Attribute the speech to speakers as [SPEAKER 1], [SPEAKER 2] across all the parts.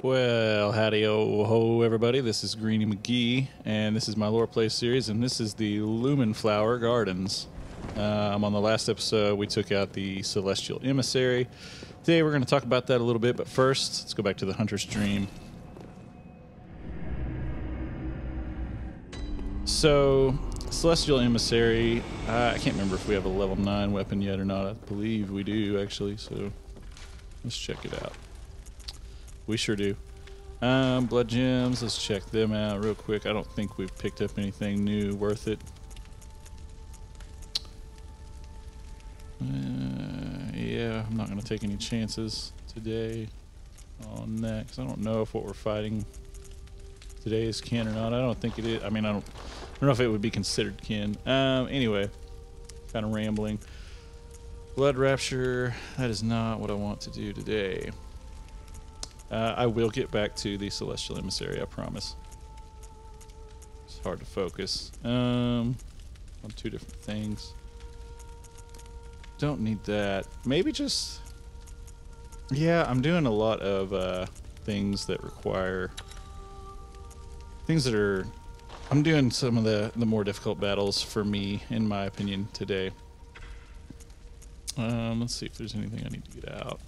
[SPEAKER 1] Well, howdy ho everybody. This is Greeny McGee, and this is my Loreplay series, and this is the Lumen Flower Gardens. On the last episode, we took out the Celestial Emissary. Today we're going to talk about that a little bit, but first, let's go back to the Hunter's Dream. So, Celestial Emissary, I can't remember if we have a level 9 weapon yet or not. I believe we do, actually, so let's check it out. We sure do. Blood gems, let's check them out real quick. I don't think we've picked up anything new worth it. Yeah, I'm not going to take any chances today on that, because I don't know if what we're fighting today is kin or not. I don't think it is. I mean, I don't know if it would be considered kin. Anyway, kind of rambling. Blood Rapture, that is not what I want to do today. I will get back to the Celestial Emissary, I promise. It's hard to focus. On two different things. Don't need that. Maybe just... Yeah, I'm doing a lot of things that require... Things that are... I'm doing some of the more difficult battles for me, in my opinion, today. Let's see if there's anything I need to get out.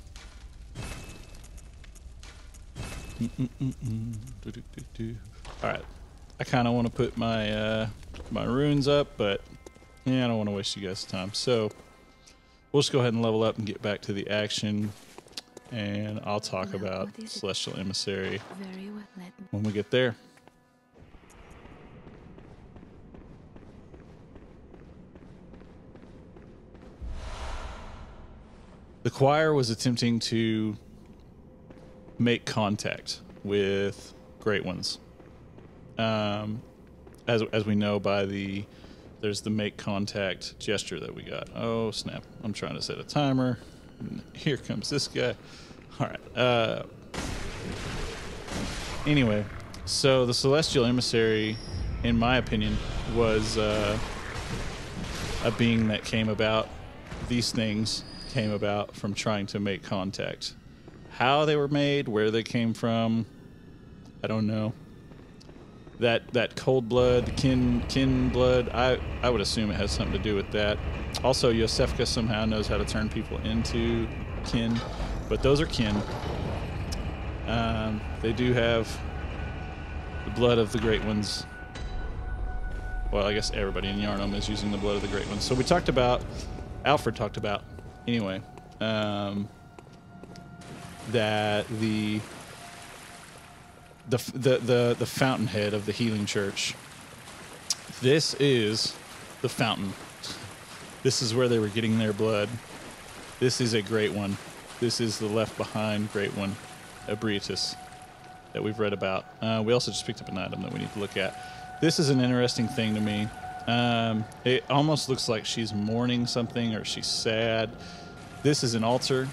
[SPEAKER 1] Alright, I kind of want to put my my runes up, but yeah, I don't want to waste you guys' time. So we'll just go ahead and level up and get back to the action, and I'll talk about Celestial Emissary when we get there. The choir was attempting to make contact with Great Ones. As we know by there's the make contact gesture that we got. Oh snap, I'm trying to set a timer. Here comes this guy. Alright, anyway, so the Celestial Emissary, in my opinion, was a being that came about, these things came about from trying to make contact. How they were made, where they came from, I don't know. That cold blood, kin blood, I would assume it has something to do with that. Also, Yosefka somehow knows how to turn people into kin, but those are kin. They do have the blood of the Great Ones. Well, I guess everybody in Yharnam is using the blood of the Great Ones. So we talked about, Alfred talked about, anyway, that the fountainhead of the healing church, this is the fountain. This is where they were getting their blood. This is a great one. This is the left behind great one, Ebrietas, that we've read about. We also just picked up an item that we need to look at. This is an interesting thing to me. It almost looks like she's mourning something, or she's sad. This is an altar.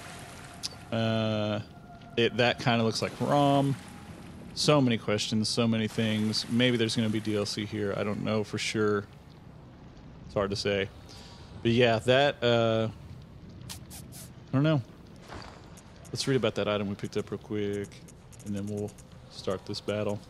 [SPEAKER 1] That kind of looks like Rom. So many questions, so many things. Maybe there's going to be DLC here. I don't know for sure. It's hard to say. But yeah, that, I don't know. Let's read about that item we picked up real quick, and then we'll start this battle.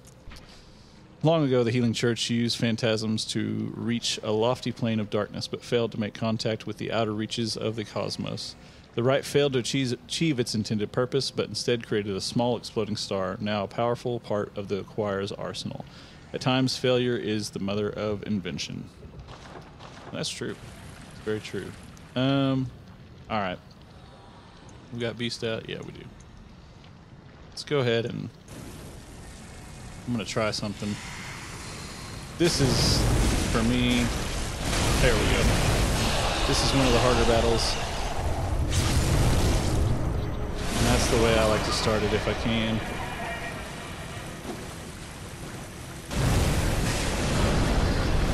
[SPEAKER 1] Long ago, the Healing Church used phantasms to reach a lofty plane of darkness, but failed to make contact with the outer reaches of the cosmos. The rite failed to achieve its intended purpose, but instead created a small exploding star, now a powerful part of the choir's arsenal. At times, failure is the mother of invention. That's true. It's very true. Alright. We got Beast out? Yeah, we do. Let's go ahead and... I'm going to try something. This is, for me... There we go. This is one of the harder battles. And that's the way I like to start it if I can.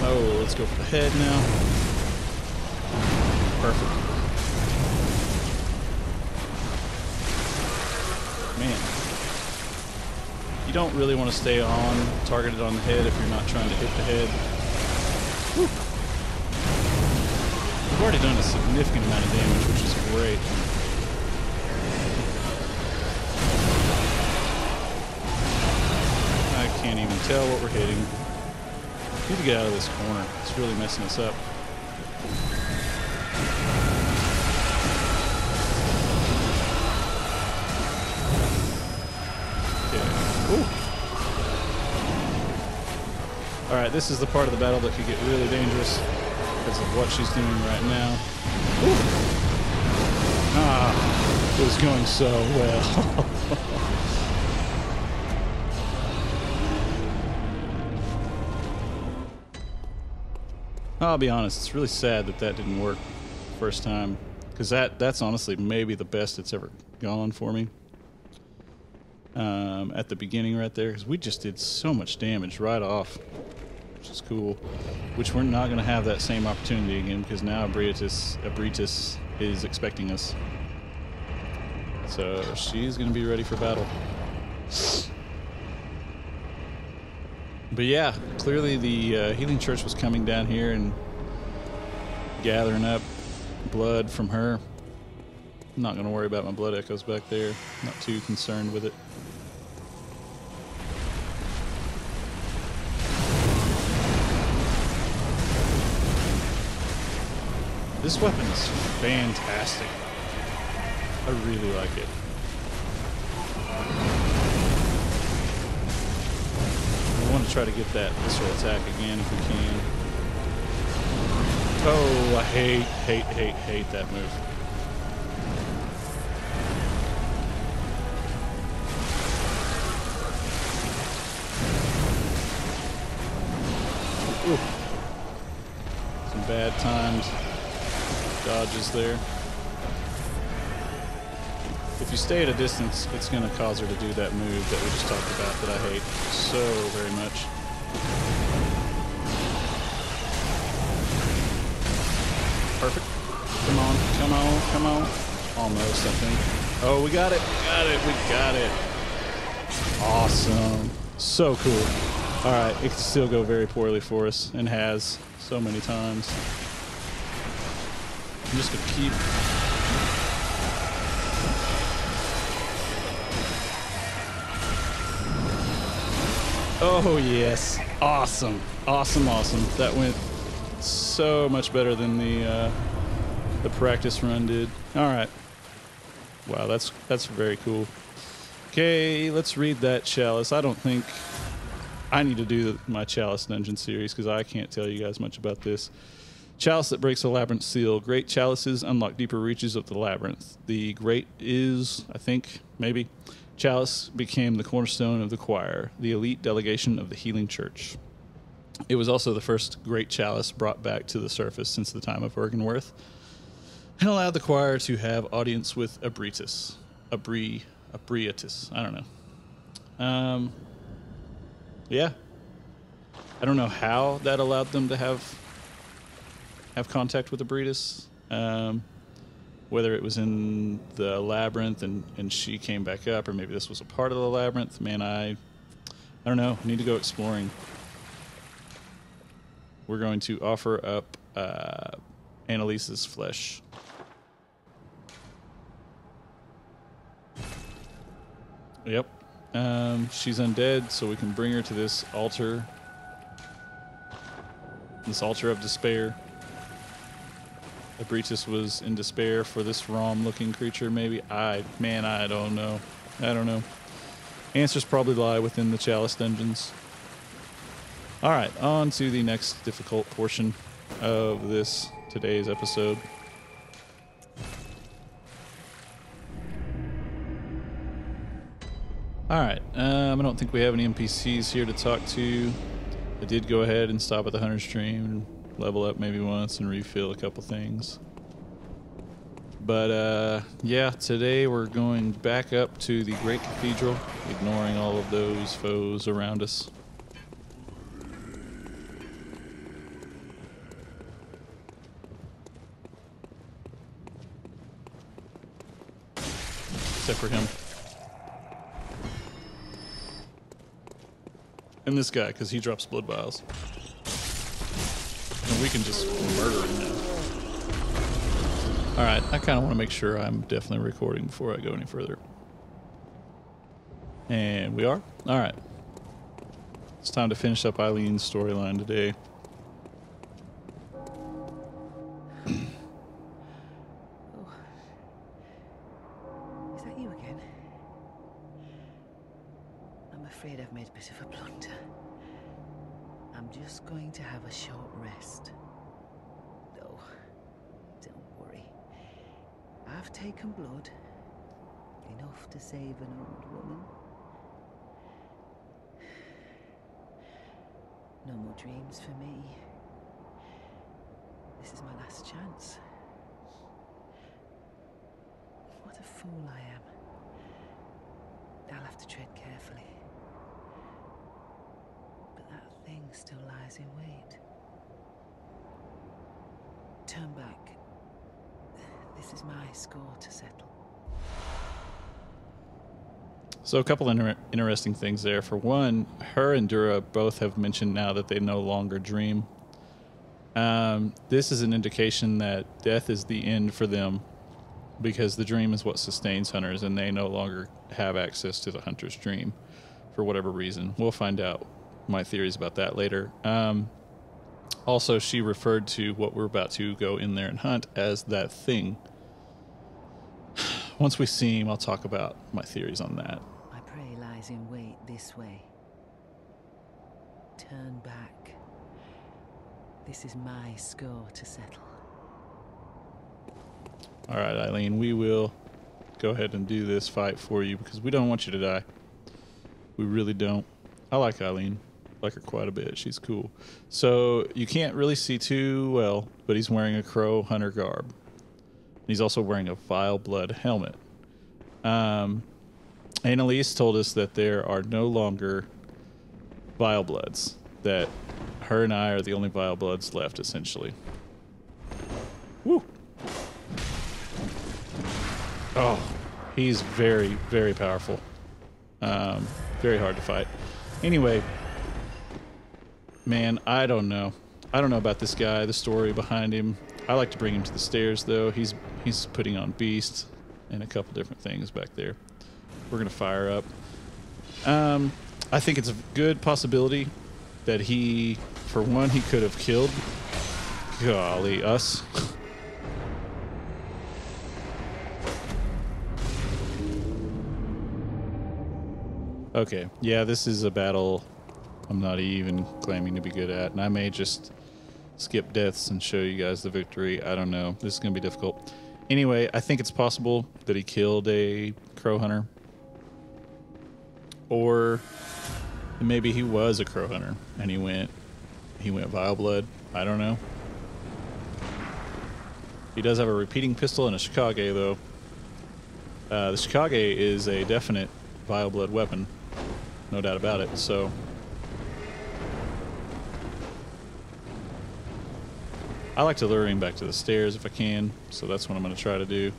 [SPEAKER 1] Oh, let's go for the head now. Perfect. Man. You don't really want to stay targeted on the head if you're not trying to hit the head. Whew. We've already done a significant amount of damage, which is great. tell what we're hitting. Need to get out of this corner. It's really messing us up. Alright, this is the part of the battle that could get really dangerous because of what she's doing right now. Ooh. Ah, it was going so well. I'll be honest, it's really sad that that didn't work first time, because that's honestly maybe the best it's ever gone for me. At the beginning right there, because we just did so much damage right off, which is cool. Which we're not going to have that same opportunity again, because now Ebrietas is expecting us. So she's going to be ready for battle. But yeah, clearly the healing church was coming down here and gathering up blood from her. I'm not going to worry about my blood echoes back there. Not too concerned with it. This weapon is fantastic. I really like it. I want to try to get that visceral attack again if we can. Oh, I hate that move. Ooh. Some bad times. Dodges there. If you stay at a distance, it's going to cause her to do that move that we just talked about that I hate so very much. Perfect. Come on, come on, come on. Almost, I think. Oh, we got it. We got it. Awesome. So cool. All right, it can still go very poorly for us, and has so many times. I'm just going to keep... Oh, yes. Awesome. Awesome, awesome. That went so much better than the practice run did. All right. Wow, that's very cool. Okay, let's read that chalice. I don't think I need to do my chalice dungeon series because I can't tell you guys much about this. Chalice that breaks the labyrinth seal. Great chalices unlock deeper reaches of the labyrinth. The great is, I think, maybe... Chalice became the cornerstone of the choir, the elite delegation of the healing church. It was also the first great chalice brought back to the surface since the time of Ergenworth, and allowed the choir to have audience with Ebrietas. Ebrietas. I don't know. Yeah. I don't know how that allowed them to have contact with Ebrietas. Whether it was in the labyrinth and she came back up, or maybe this was a part of the labyrinth. Man, I don't know. I need to go exploring. We're going to offer up Annalise's flesh. Yep. She's undead, so we can bring her to this altar. This altar of despair. Ebrietas was in despair for this Rom-looking creature, maybe. I don't know. I don't know. Answers probably lie within the Chalice dungeons. Alright, on to the next difficult portion of today's episode. Alright, I don't think we have any NPCs here to talk to. I did go ahead and stop at the Hunter's Stream and level up maybe once and refill a couple things. But yeah, today we're going back up to the Great Cathedral, ignoring all of those foes around us. Except for him. And this guy, because he drops blood vials. And we can just murder him now. Alright, I kind of want to make sure I'm definitely recording before I go any further. And we are? Alright. It's time to finish up Eileen's storyline today.
[SPEAKER 2] Oh. Is that you again? I'm afraid I've made a bit of a blunder. I'm just going to have a short rest. Oh, don't worry. I've taken blood. Enough to save an old woman. No more dreams for me. This is my last chance. What a fool I am. I'll have to tread carefully. But that thing still lies in wait. Turn back. This is my score to settle.
[SPEAKER 1] So a couple interesting things there. For one, her and Dura both have mentioned now that they no longer dream. This is an indication that death is the end for them, because the dream is what sustains hunters, and they no longer have access to the hunter's dream for whatever reason. We'll find out my theories about that later. Also, she referred to what we're about to go in there and hunt as that thing. Once we see him, I'll talk about my theories on that.
[SPEAKER 2] My prey lies in wait this way. Turn back. This is my score to settle.
[SPEAKER 1] All right, Eileen, we will go ahead and do this fight for you because we don't want you to die. We really don't. I like Eileen. I like her quite a bit. She's cool. So you can't really see too well, but he's wearing a crow hunter garb. He's also wearing a vile blood helmet. Annalise told us that there are no longer vile bloods, that her and I are the only vile bloods left, essentially. Woo! Oh, he's very, very powerful. Very hard to fight. Anyway, man, I don't know. I don't know about this guy, the story behind him. I like to bring him to the stairs, though. He's putting on beasts and a couple different things back there. We're going to fire up. I think it's a good possibility that he, for one, he could have killed, golly, us. Okay, yeah, this is a battle I'm not even claiming to be good at, and I may just skip deaths and show you guys the victory. I don't know. This is going to be difficult. Anyway, I think it's possible that he killed a crow hunter. Or maybe he was a crow hunter and he went vile blood. I don't know. He does have a repeating pistol and a Shikage, though. The Shikage is a definite vile blood weapon. No doubt about it. So I like to lure him back to the stairs if I can, so that's what I'm going to try to do.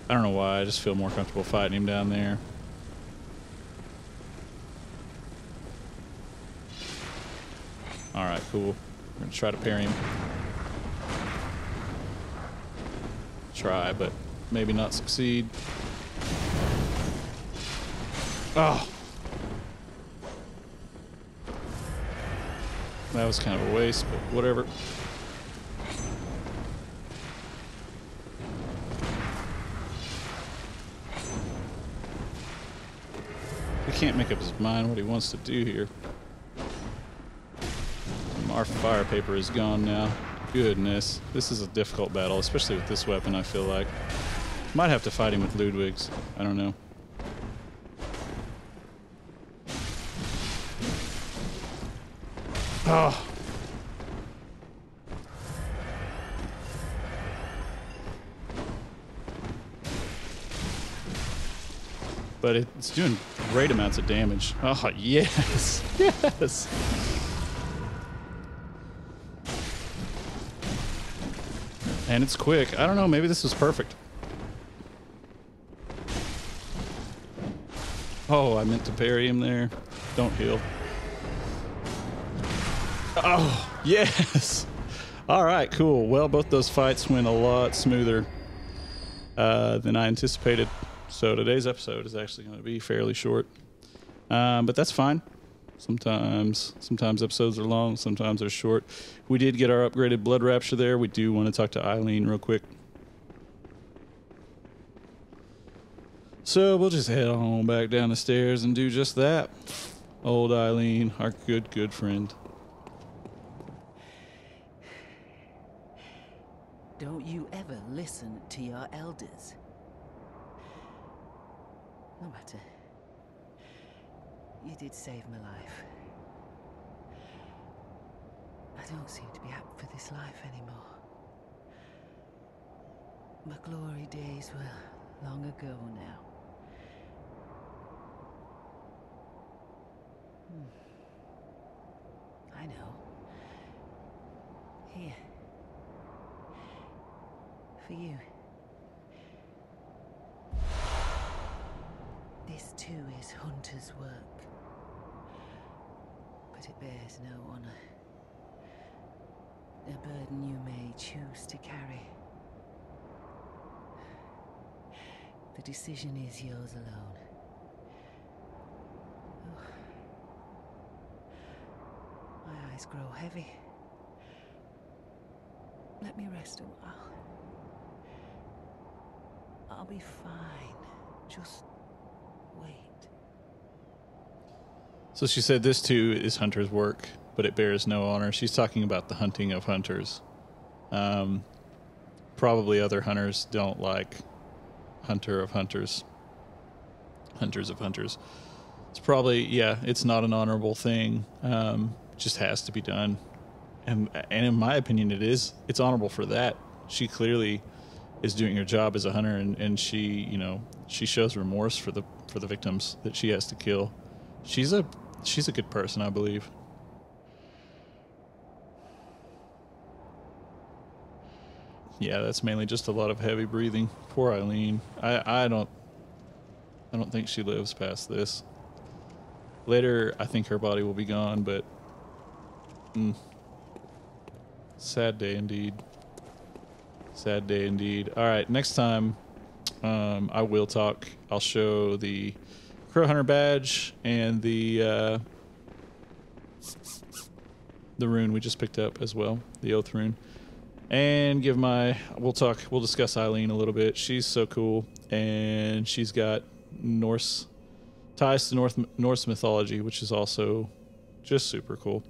[SPEAKER 1] I don't know why, I just feel more comfortable fighting him down there. Alright, cool. We're going to try to parry him. Try, but maybe not succeed. Oh! That was kind of a waste, but whatever. He can't make up his mind what he wants to do here. Our fire paper is gone now. Goodness. This is a difficult battle, especially with this weapon, I feel like. Might have to fight him with Ludwig's. I don't know. Oh. But it's doing great amounts of damage. Oh, yes. Yes. And it's quick. I don't know. Maybe this is perfect. Oh, I meant to parry him there. Don't heal. Oh, yes. All right, cool. Well, both those fights went a lot smoother than I anticipated. So today's episode is actually going to be fairly short. But that's fine. Sometimes episodes are long, sometimes they're short. We did get our upgraded blood rapture there. We do want to talk to Eileen real quick. So we'll just head on back down the stairs and do just that. Old Eileen, our good friend.
[SPEAKER 2] Don't you ever listen to your elders. No matter. You did save my life. I don't seem to be apt for this life anymore. My glory days were long ago now. I know. Here. For you. This too is hunter's work. But it bears no honor. A burden you may choose to carry. The decision is yours alone. Oh. My eyes grow heavy. Let me rest a while. I'll be fine. Just wait.
[SPEAKER 1] So she said this too is hunter's work, but it bears no honor. She's talking about the hunting of hunters. Probably other hunters don't like hunter of hunters. Hunters of hunters. It's probably, yeah, it's not an honorable thing. Just has to be done. And in my opinion, it is. It's honorable for that. She clearly is doing her job as a hunter, and she, you know, she shows remorse for the victims that she has to kill. She's a good person, I believe. Yeah, that's mainly just a lot of heavy breathing. Poor Eileen. I don't think she lives past this. Later, I think her body will be gone, but sad day indeed. Sad day indeed. All right, next time I will talk. I'll show the Crow Hunter badge and the rune we just picked up as well, the Oath rune. And give my, we'll discuss Eileen a little bit. She's so cool, and she's got Norse ties to Norse mythology, which is also just super cool.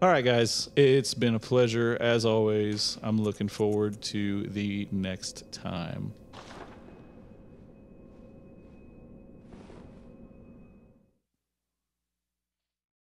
[SPEAKER 1] All right, guys, it's been a pleasure as always. I'm looking forward to the next time.